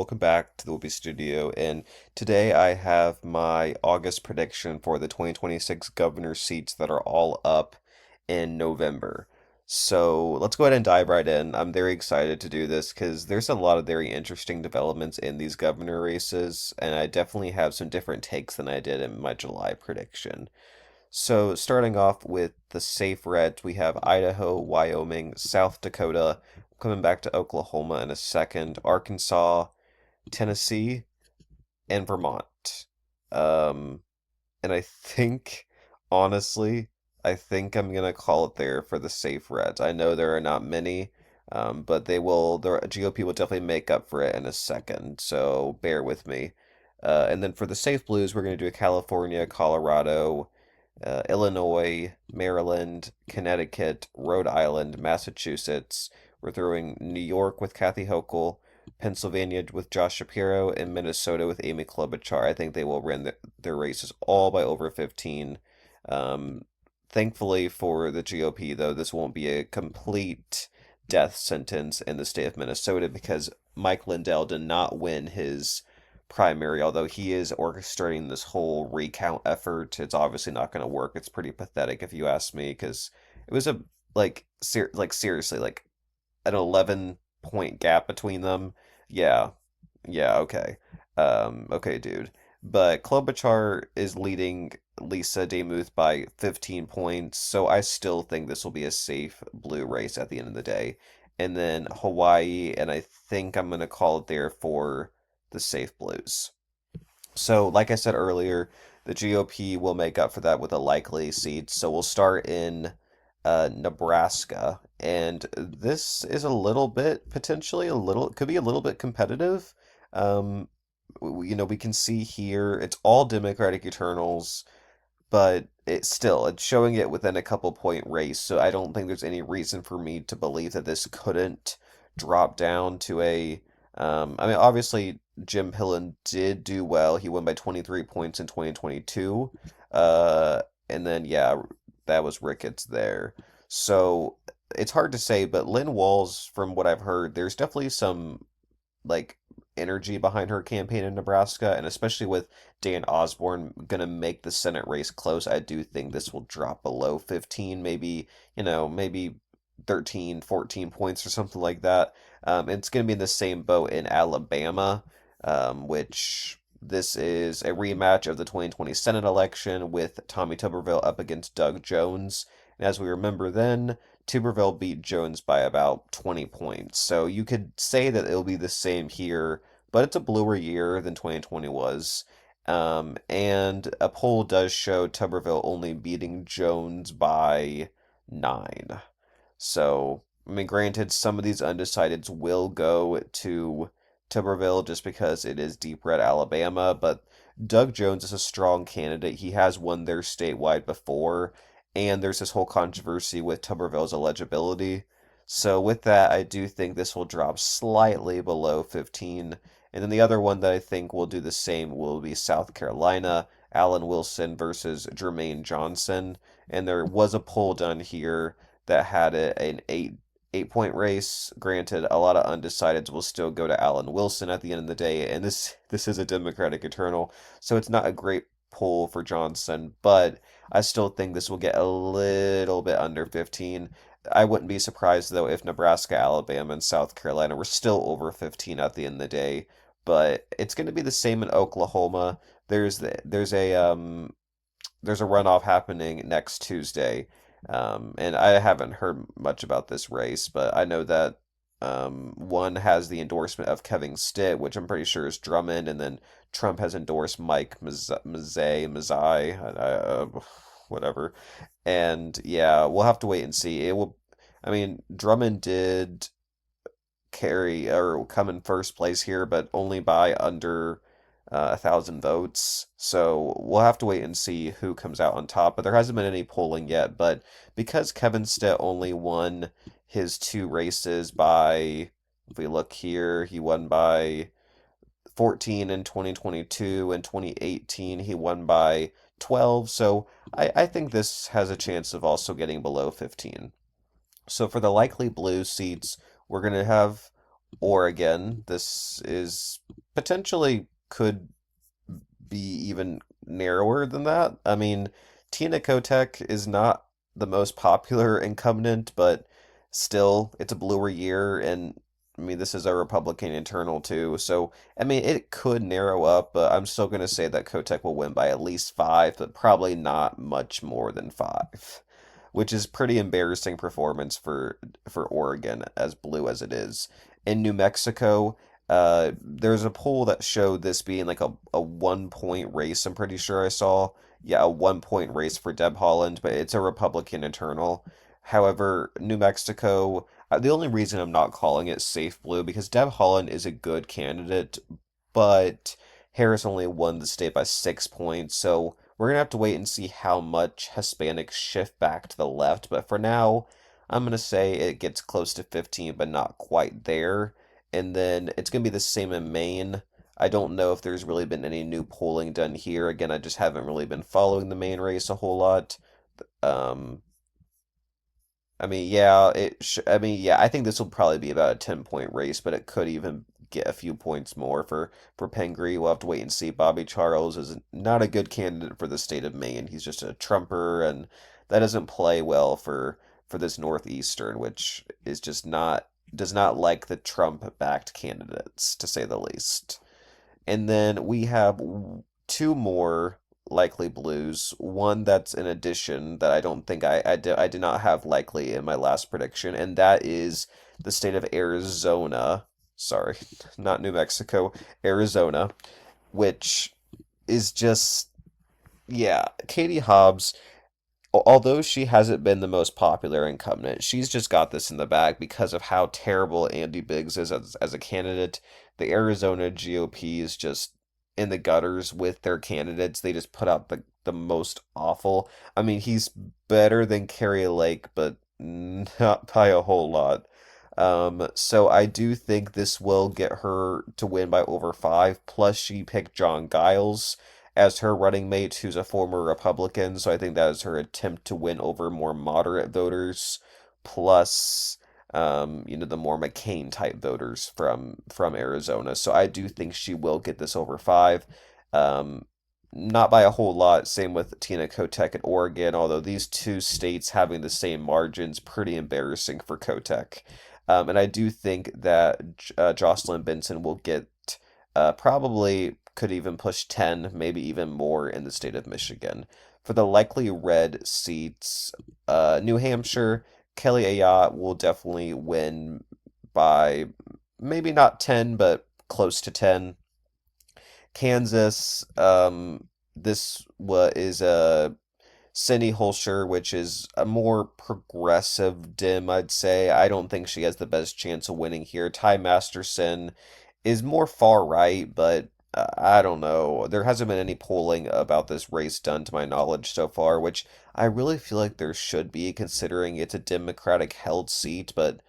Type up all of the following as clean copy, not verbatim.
welcome back to the Whoopi Studio. And today I have my August prediction for the 2026 governor seats that are all up in November. So let's go ahead and dive right in. I'm very excited to do this because there's a lot of very interesting developments in these governor races, and I definitely have some different takes than I did in my July prediction. So, starting off with the safe reds, we have Idaho, Wyoming, South Dakota, coming back to Oklahoma in a second, Arkansas, Tennessee, and Vermont. Um, and I think, honestly, I think I'm gonna call it there for the safe reds. I know there are not many, but the GOP will definitely make up for it in a second, so bear with me. And then for the safe blues, we're gonna do California, Colorado, Illinois, Maryland, Connecticut, Rhode Island, Massachusetts. We're throwing New York with Kathy Hochul, Pennsylvania with Josh Shapiro, and Minnesota with Amy Klobuchar. I think they will win their races all by over 15. Um, Thankfully for the GOP, though, this won't be a complete death sentence in the state of Minnesota because Mike Lindell did not win his primary, although he is orchestrating this whole recount effort. It's obviously not going to work. It's pretty pathetic if you ask me, because it was a seriously like an 11 point gap between them. Yeah, yeah, okay. Okay, dude. But Klobuchar is leading Lisa DeMuth by 15 points, so I still think this will be a safe blue race at the end of the day. And then Hawaii, and I think I'm gonna call it there for the safe blues. So, like I said earlier, the GOP will make up for that with a likely seat. So we'll start in Nebraska, and this is a little bit potentially a little it could be a little bit competitive. Um, we can see here it's all Democratic Eternals, but it's showing it within a couple point race, so I don't think there's any reason for me to believe that this couldn't drop down to a I mean obviously Jim Pillen did do well. He won by 23 points in 2022. Uh and then yeah, that was Ricketts there. So it's hard to say, but Lynn Walls, from what I've heard, there's definitely some like energy behind her campaign in Nebraska, and especially with Dan Osborne gonna make the Senate race close, I do think this will drop below 15, maybe, maybe 13, 14 points or something like that. It's gonna be in the same boat in Alabama, which this is a rematch of the 2020 Senate election with Tommy Tuberville up against Doug Jones. And as we remember then, Tuberville beat Jones by about 20 points. So you could say that it'll be the same here, but it's a bluer year than 2020 was. And a poll does show Tuberville only beating Jones by 9. So, I mean, granted, some of these undecideds will go to Tuberville just because it is deep red Alabama, but Doug Jones is a strong candidate. He has won there statewide before, and there's this whole controversy with Tuberville's eligibility. So with that, I do think this will drop slightly below 15. And then the other one that I think will do the same will be South Carolina, Alan Wilson versus Jermaine Johnson. And there was a poll done here that had an 8 point race. Granted, a lot of undecideds will still go to Alan Wilson at the end of the day, and this is a Democratic Eternal, so it's not a great poll for Johnson, but I still think this will get a little bit under 15. I wouldn't be surprised though if Nebraska, Alabama, and South Carolina were still over 15 at the end of the day. But it's going to be the same in Oklahoma. There's a runoff happening next Tuesday, and I haven't heard much about this race, but I know that one has the endorsement of Kevin Stitt, which I'm pretty sure is Drummond, and then Trump has endorsed Mike Mazzei, whatever. And yeah, we'll have to wait and see. It will, I mean, Drummond did carry or come in first place here, but only by under 1,000 votes. So we'll have to wait and see who comes out on top. But there hasn't been any polling yet. But because Kevin Stitt only won his two races by, if we look here, he won by 14 in 2022. In 2018, he won by 12. So I think this has a chance of also getting below 15. So for the likely blue seats, we're going to have Oregon. This is potentially could be even narrower than that. I mean, Tina Kotek is not the most popular incumbent, but still, it's a bluer year, and I mean, this is a Republican internal too. So, I mean, it could narrow up, but I'm still going to say that Kotek will win by at least five, but probably not much more than five, which is pretty embarrassing performance for Oregon, as blue as it is. In New Mexico, there's a poll that showed this being like a 1 point race, I'm pretty sure I saw. Yeah, a 1 point race for Deb Haaland, but it's a Republican internal. However, New Mexico, the only reason I'm not calling it safe blue because Deb Haaland is a good candidate, but Harris only won the state by 6 points, so we're gonna have to wait and see how much Hispanics shift back to the left. But for now, I'm gonna say it gets close to 15, but not quite there. And then it's going to be the same in Maine. I don't know if there's really been any new polling done here. Again, I just haven't really been following the Maine race a whole lot. Um, I mean, yeah, I mean, yeah, I think this will probably be about a 10 point race, but it could even get a few points more for Pingree. We'll have to wait and see. Bobby Charles is not a good candidate for the state of Maine. He's just a Trumper, and that doesn't play well for this Northeastern, which is just not does not like the Trump-backed candidates, to say the least. And then we have two more likely blues. One that's an addition that I don't think I did not have likely in my last prediction, and that is the state of Arizona. Sorry, not New Mexico, Arizona, which is just, yeah, Katie Hobbs, although she hasn't been the most popular incumbent, she's just got this in the bag because of how terrible Andy Biggs is as a candidate. The Arizona GOP is just in the gutters with their candidates. They just put out the most awful. I mean, he's better than Carrie Lake, but not by a whole lot. So I do think this will get her to win by over five. Plus, she picked John Giles as her running mate, who's a former Republican. So I think that is her attempt to win over more moderate voters, plus, the more McCain type voters from Arizona. So I do think she will get this over five. Um, Not by a whole lot. Same with Tina Kotek in Oregon, although these two states having the same margins, pretty embarrassing for Kotek. And I do think that Jocelyn Benson will get probably could even push 10, maybe even more in the state of Michigan. For the likely red seats, New Hampshire, Kelly Ayotte will definitely win by maybe not 10, but close to 10. Kansas, this is a Cindy Holscher, which is a more progressive dim, I'd say. I don't think she has the best chance of winning here. Ty Masterson is more far right, but I don't know. There hasn't been any polling about this race done to my knowledge so far, which I really feel like there should be, considering it's a Democratic held seat, but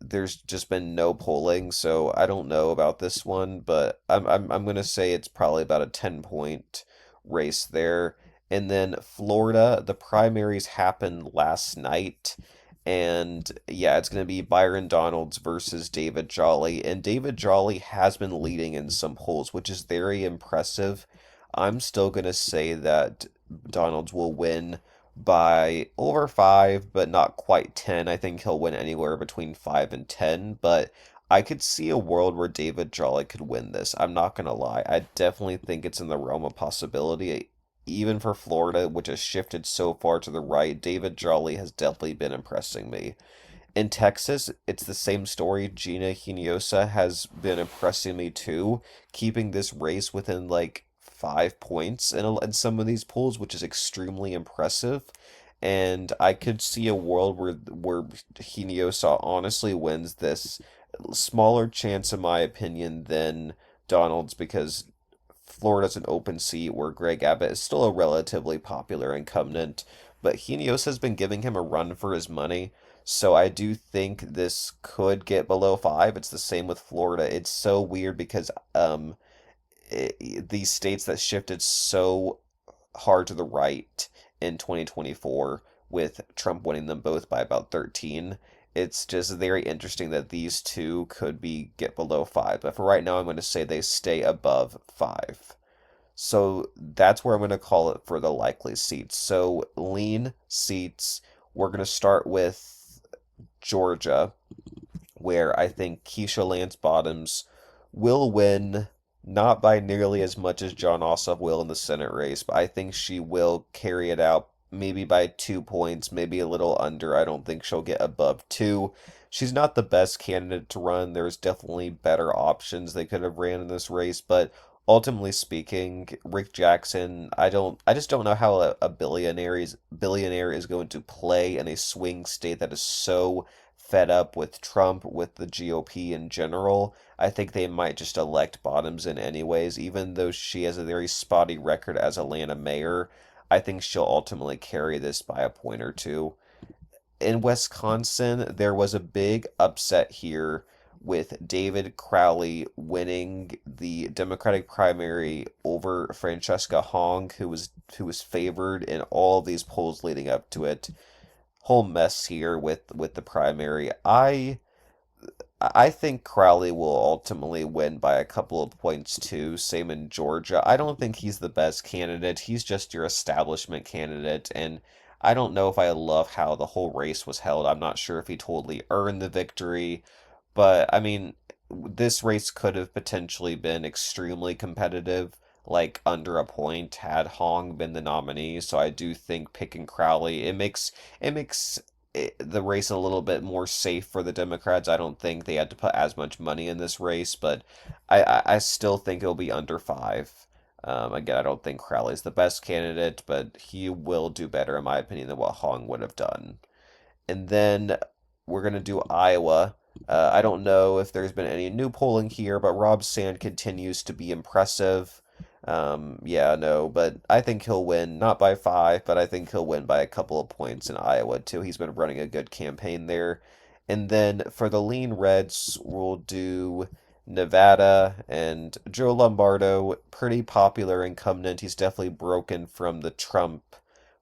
there's just been no polling, so I don't know about this one, but I'm gonna say it's probably about a 10 point race there. And then Florida, the primaries happened last night, and yeah, it's gonna be Byron Donalds versus David Jolly, and David Jolly has been leading in some polls, which is very impressive. I'm still gonna say that Donalds will win by over five, but not quite 10. I think he'll win anywhere between five and 10, but I could see a world where David Jolly could win this. I'm not gonna lie. I definitely think it's in the realm of possibility. Even for Florida, which has shifted so far to the right, David Jolly has definitely been impressing me. In Texas, it's the same story. Gina Hinojosa has been impressing me too, keeping this race within like 5 points in some of these polls, which is extremely impressive. And I could see a world where Hinojosa honestly wins this. Smaller chance, in my opinion, than Donald's because Florida's an open seat where Greg Abbott is still a relatively popular incumbent, but Helios has been giving him a run for his money. So I do think this could get below five. It's the same with Florida. It's so weird because these states that shifted so hard to the right in 2024 with Trump winning them both by about 13. it's just very interesting that these two could be get below five. But for right now, I'm going to say they stay above five. So that's where I'm going to call it for the likely seats. So lean seats, we're going to start with Georgia, where I think Keisha Lance Bottoms will win, not by nearly as much as John Ossoff will in the Senate race, but I think she will carry it out maybe by 2 points, maybe a little under. I don't think she'll get above two. She's not the best candidate to run. There's definitely better options they could have ran in this race, but ultimately speaking, Rick Jackson, I just don't know how a billionaire is going to play in a swing state that is so fed up with Trump, with the GOP in general. I think they might just elect Bottoms in anyways, even though she has a very spotty record as Atlanta mayor. I think she'll ultimately carry this by a point or two. In Wisconsin, there was a big upset here with David Crowley winning the Democratic primary over Francesca Hong, who was favored in all of these polls leading up to it. Whole mess here with the primary. I think Crowley will ultimately win by a couple of points too. Same in Georgia. I don't think he's the best candidate. He's just your establishment candidate, and I don't know if I love how the whole race was held. I'm not sure if he totally earned the victory, but I mean, this race could have potentially been extremely competitive, like under a point had Hong been the nominee. So I do think picking Crowley, it makes the race a little bit more safe for the Democrats. I don't think they had to put as much money in this race, but I still think it'll be under five. Again, I don't think Crowley's the best candidate, but he will do better, in my opinion, than what Hong would have done. And then we're going to do Iowa. I don't know if there's been any new polling here, but Rob Sand continues to be impressive. Yeah, no, but I think he'll win, not by five, but I think he'll win by a couple of points in Iowa too. He's been running a good campaign there. And then for the lean Reds, we'll do Nevada and Joe Lombardo, pretty popular incumbent. He's definitely broken from the Trump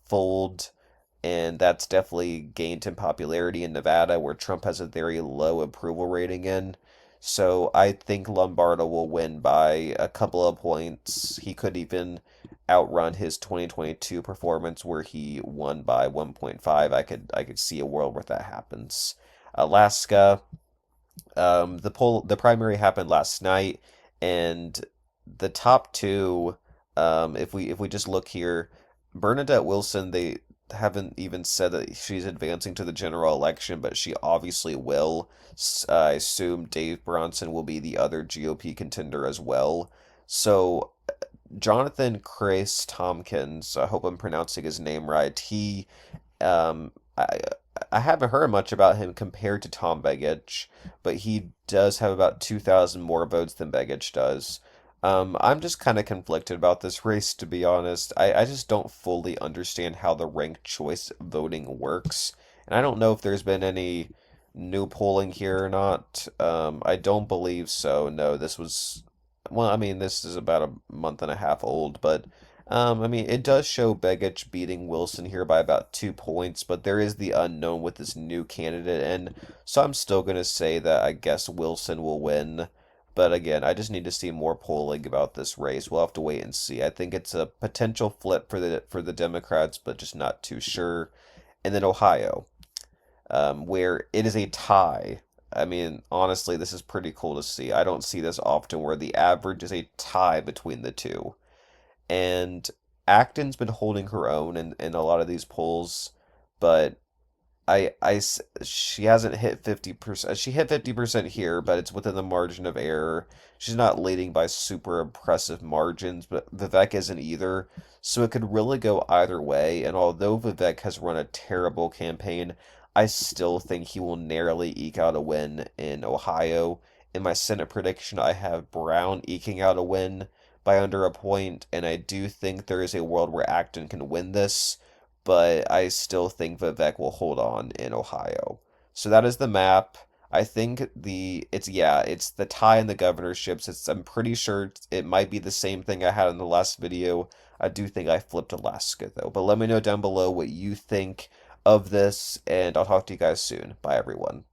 fold, and that's definitely gained him popularity in Nevada, where Trump has a very low approval rating in. So I think Lombardo will win by a couple of points. He could even outrun his 2022 performance where he won by 1.5. I could see a world where that happens. Alaska, the primary happened last night, and the top two, if we just look here, Bernadette Wilson, they haven't even said that she's advancing to the general election, but she obviously will. I assume Dave Bronson will be the other GOP contender as well. So Jonathan Chris Tompkins, I hope I'm pronouncing his name right. Um, I I haven't heard much about him compared to Tom Begich, but he does have about 2,000 more votes than Begich does. I'm just kind of conflicted about this race, to be honest. I just don't fully understand how the ranked choice voting works. And I don't know if there's been any new polling here or not. I don't believe so. No, well, I mean, this is about a month and a half old, but I mean, it does show Begich beating Wilson here by about 2 points, but there is the unknown with this new candidate, and so I'm still going to say that I guess Wilson will win. But again, I just need to see more polling about this race. We'll have to wait and see. I think it's a potential flip for the Democrats, but just not too sure. And then Ohio, where it is a tie. I mean, honestly, this is pretty cool to see. I don't see this often where the average is a tie between the two. And Acton's been holding her own in a lot of these polls, but she hasn't hit 50%. She hit 50% here, but it's within the margin of error. She's not leading by super impressive margins, but Vivek isn't either. So it could really go either way. And although Vivek has run a terrible campaign, I still think he will narrowly eke out a win in Ohio. In my Senate prediction, I have Brown eking out a win by under a point, and I do think there is a world where Acton can win this, but I still think Vivek will hold on in Ohio. So that is the map. I think it's the tie in the governorships. I'm pretty sure it might be the same thing I had in the last video. I do think I flipped Alaska though. But let me know down below what you think of this, and I'll talk to you guys soon. Bye, everyone.